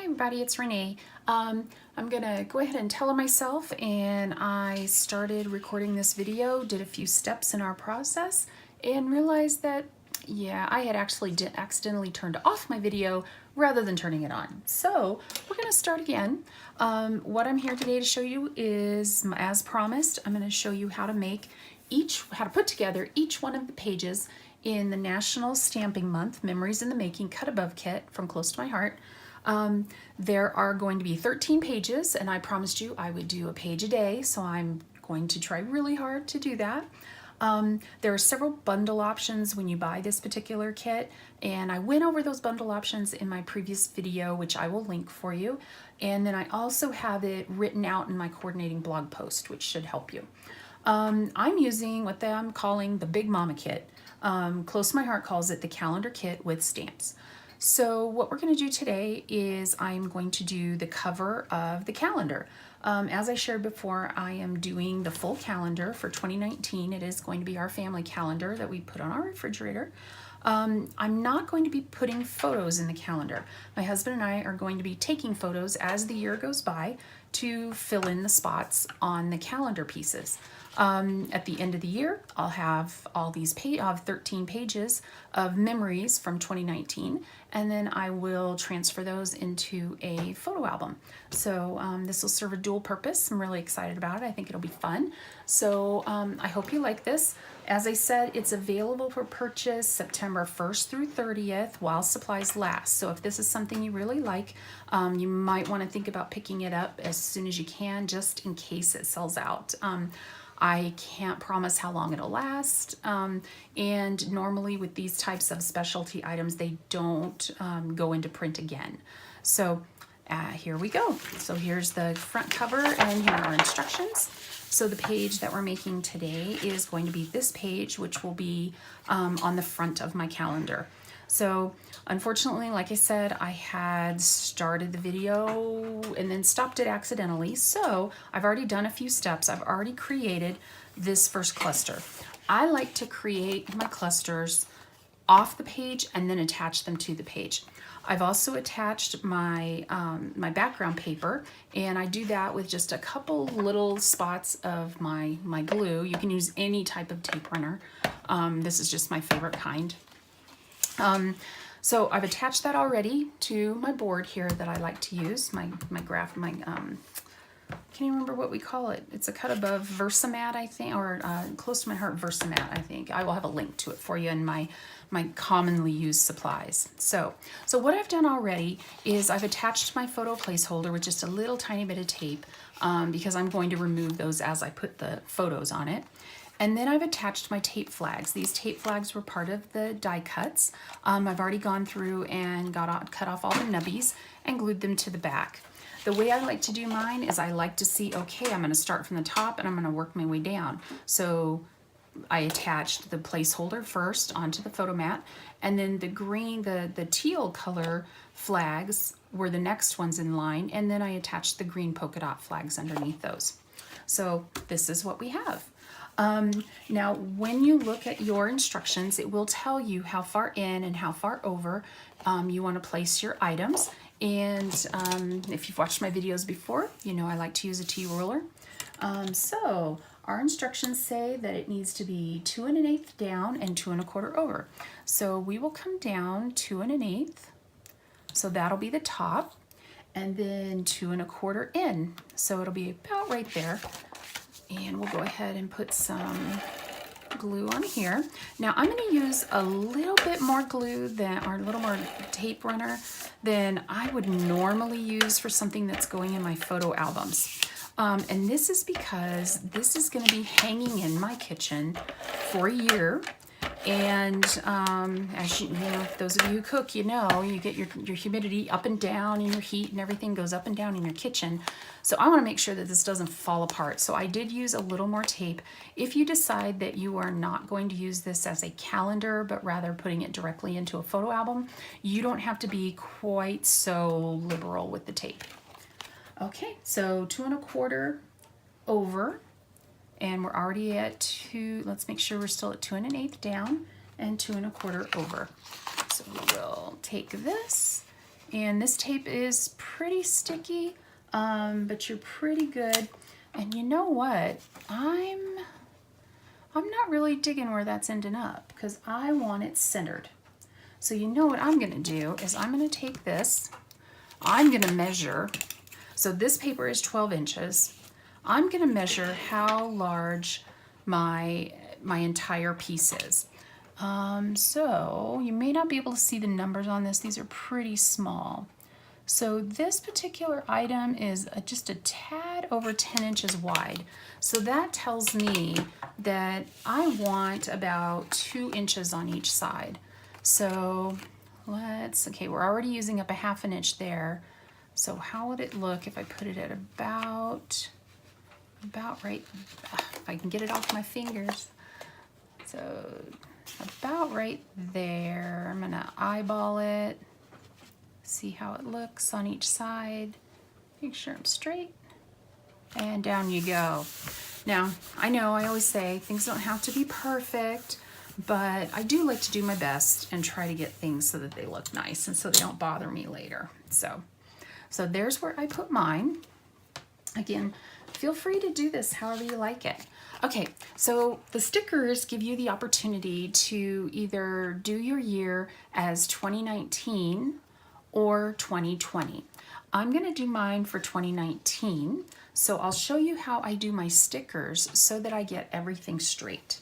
everybody, it's Renee. I'm gonna go ahead and tell myself, and I started recording this video, did a few steps in our process, and realized that, yeah, I had actually accidentally turned off my video rather than turning it on. So we're gonna start again. What I'm here today to show you is, as promised, I'm gonna show you how to put together each one of the pages in the National Stamping Month Memories in the Making Cut Above Kit from Close to My Heart. There are going to be 13 pages, and I promised you I would do a page a day, so I'm going to try really hard to do that. There are several bundle options when you buy this particular kit, and I went over those bundle options in my previous video, which I will link for you. And then I also have it written out in my coordinating blog post, which should help you. I'm using what I'm calling the Big Mama Kit. Close to My Heart calls it the calendar kit with stamps. So what we're going to do today is I'm going to do the cover of the calendar. As I shared before, I am doing the full calendar for 2019. It is going to be our family calendar that we put on our refrigerator. I'm not going to be putting photos in the calendar. My husband and I are going to be taking photos as the year goes by to fill in the spots on the calendar pieces. At the end of the year, I'll have all these 13 pages of memories from 2019, and then I will transfer those into a photo album. So this will serve a dual purpose. I'm really excited about it. I think it'll be fun. So I hope you like this. As I said, it's available for purchase September 1st through 30th while supplies last. So if this is something you really like, you might want to think about picking it up as soon as you can, just in case it sells out. I can't promise how long it'll last, and normally with these types of specialty items, they don't go into print again. So here we go. So here's the front cover, and here are instructions. So the page that we're making today is going to be this page, which will be on the front of my calendar. So unfortunately, like I said, I had started the video and then stopped it accidentally. So I've already done a few steps. I've already created this first cluster. I like to create my clusters off the page and then attach them to the page. I've also attached my my background paper, and I do that with just a couple little spots of my glue. You can use any type of tape runner. This is just my favorite kind. So I've attached that already to my board here that I like to use, my can't even remember what we call it. It's a cut above Versamat, I think, or Close to My Heart Versamat, I think. I will have a link to it for you in my commonly used supplies. So what I've done already is I've attached my photo placeholder with just a little tiny bit of tape because I'm going to remove those as I put the photos on it. And then I've attached my tape flags. These tape flags were part of the die cuts. I've already gone through and cut off all the nubbies and glued them to the back. The way I like to do mine is I like to see, okay, I'm going to start from the top and I'm going to work my way down. So I attached the placeholder first onto the photo mat, and then the green, the teal color flags were the next ones in line, and then I attached the green polka dot flags underneath those. So this is what we have. Now, when you look at your instructions, it will tell you how far in and how far over you want to place your items. And if you've watched my videos before, you know I like to use a T-ruler. So our instructions say that it needs to be 2 1/8 down and 2 1/4 over. So we will come down 2 1/8. So that'll be the top, and then 2 1/4 in. So it'll be about right there. And we'll go ahead and put some glue on here. Now I'm going to use a little bit more glue or a little more tape runner than I would normally use for something that's going in my photo albums. And this is because this is going to be hanging in my kitchen for a year. And as you know, those of you who cook, you know, you get your humidity up and down, and your heat and everything goes up and down in your kitchen. So I want to make sure that this doesn't fall apart. So I did use a little more tape. If you decide that you are not going to use this as a calendar, but rather putting it directly into a photo album, you don't have to be quite so liberal with the tape. Okay, so 2 1/4 over. And we're already at 2, let's make sure we're still at 2 1/8 down and 2 1/4 over. So we will take this And this tape is pretty sticky, but you're pretty good. And you know what? I'm not really digging where that's ending up because I want it centered. So you know what I'm gonna do is I'm gonna take this, I'm gonna measure. So this paper is 12 inches. I'm gonna measure how large my entire piece is. So you may not be able to see the numbers on this. These are pretty small. So this particular item is just a tad over 10 inches wide. So that tells me that I want about 2 inches on each side. So okay, we're already using up a ½ inch there. So how would it look if I put it at about right, if I can get it off my fingers. So about right there. I'm gonna eyeball it, see how it looks on each side, make sure I'm straight, and down you go. Now, I know I always say things don't have to be perfect, but I do like to do my best and try to get things so that they look nice and so they don't bother me later. So there's where I put mine. Again, feel free to do this however you like it. Okay, so the stickers give you the opportunity to either do your year as 2019 or 2020. I'm gonna do mine for 2019, so I'll show you how I do my stickers so that I get everything straight.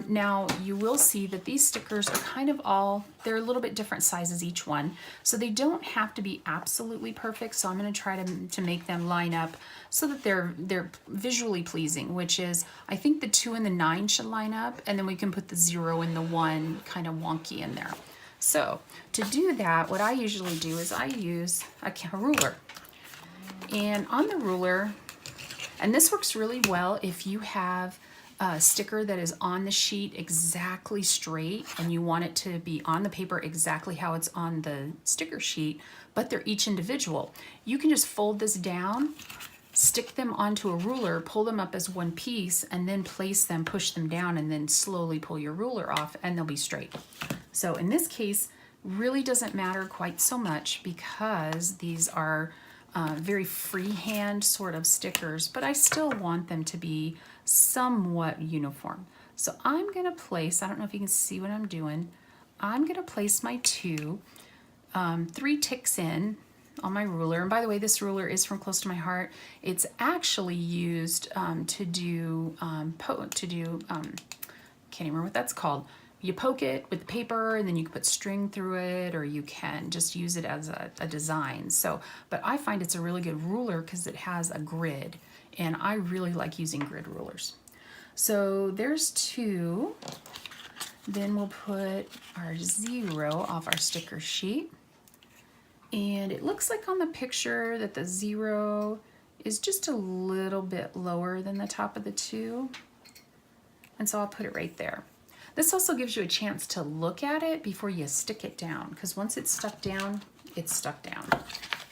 Now you will see that these stickers are kind of they're a little bit different sizes each one, so they don't have to be absolutely perfect. So I'm going to try to make them line up so that they're visually pleasing, which is I think the 2 and the 9 should line up, and then we can put the 0 and the 1 kind of wonky in there. So to do that, what I usually do is I use a ruler, and on the ruler, and this works really well if you have a sticker that is on the sheet exactly straight and you want it to be on the paper exactly how it's on the sticker sheet, but they're each individual. You can just fold this down, stick them onto a ruler, pull them up as one piece, and then place them, push them down, and then slowly pull your ruler off and they'll be straight. So in this case, really doesn't matter quite so much because these are very freehand sort of stickers, but I still want them to be somewhat uniform. So I'm gonna place, I don't know if you can see what I'm doing, I'm gonna place my 3 ticks in on my ruler. And by the way, this ruler is from Close to My Heart. It's actually used to do, can't even remember what that's called. You poke it with the paper and then you can put string through it, or you can just use it as a design. So, but I find it's a really good ruler because it has a grid, and I really like using grid rulers. So there's 2. Then we'll put our 0 off our sticker sheet. And it looks like on the picture that the 0 is just a little bit lower than the top of the 2. And so I'll put it right there. This also gives you a chance to look at it before you stick it down, because once it's stuck down, it's stuck down.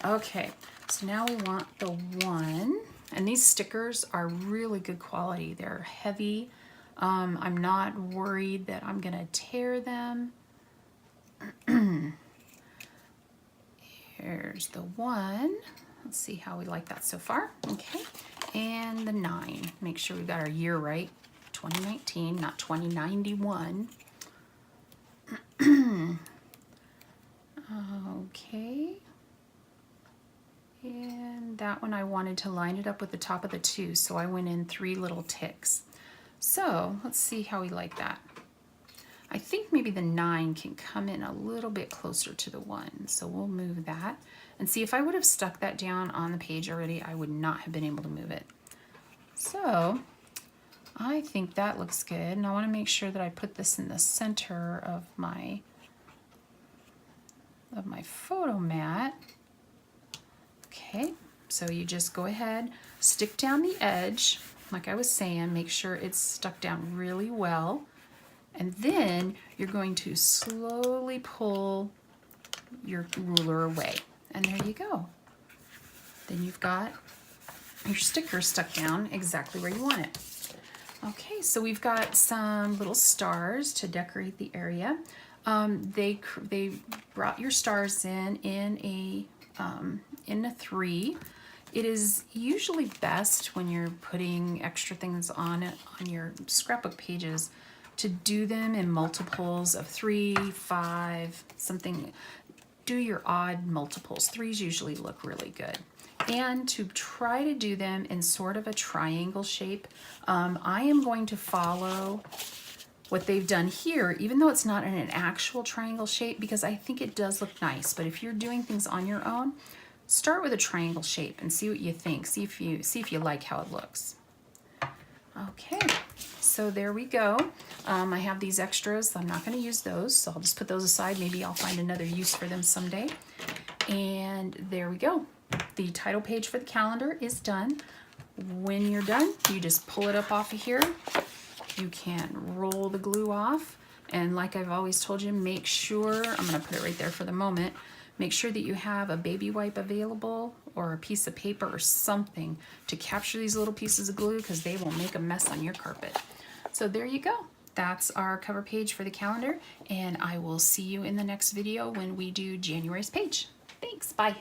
Okay, so now we want the 1, and these stickers are really good quality. They're heavy. I'm not worried that I'm gonna tear them. Here's the 1. Let's see how we like that so far. Okay, and the 9. Make sure we've got our year right. 2019, not 2091. Okay. And that one I wanted to line it up with the top of the 2, so I went in 3 little ticks. So let's see how we like that. I think maybe the 9 can come in a little bit closer to the 1, so we'll move that. And see, if I would have stuck that down on the page already, I would not have been able to move it. So I think that looks good, and I want to make sure that I put this in the center of my photo mat. Okay, so you just go ahead, stick down the edge, like I was saying, make sure it's stuck down really well, and then you're going to slowly pull your ruler away, and there you go. Then you've got your sticker stuck down exactly where you want it. Okay, so we've got some little stars to decorate the area. They brought your stars in a 3. It is usually best when you're putting extra things on it on your scrapbook pages to do them in multiples of 3, 5, something. Do your odd multiples. 3s usually look really good. And to try to do them in sort of a triangle shape, I am going to follow what they've done here, even though it's not in an actual triangle shape, because I think it does look nice. But if you're doing things on your own, start with a triangle shape and see what you think. See if you like how it looks. Okay, so there we go. I have these extras. I'm not going to use those, so I'll just put those aside. Maybe I'll find another use for them someday. And there we go. The title page for the calendar is done. When you're done, you just pull it up off of here. You can roll the glue off. And like I've always told you, make sure, I'm going to put it right there for the moment, make sure that you have a baby wipe available or a piece of paper or something to capture these little pieces of glue, because they will make a mess on your carpet. So there you go. That's our cover page for the calendar, and I will see you in the next video when we do January's page. Thanks, bye.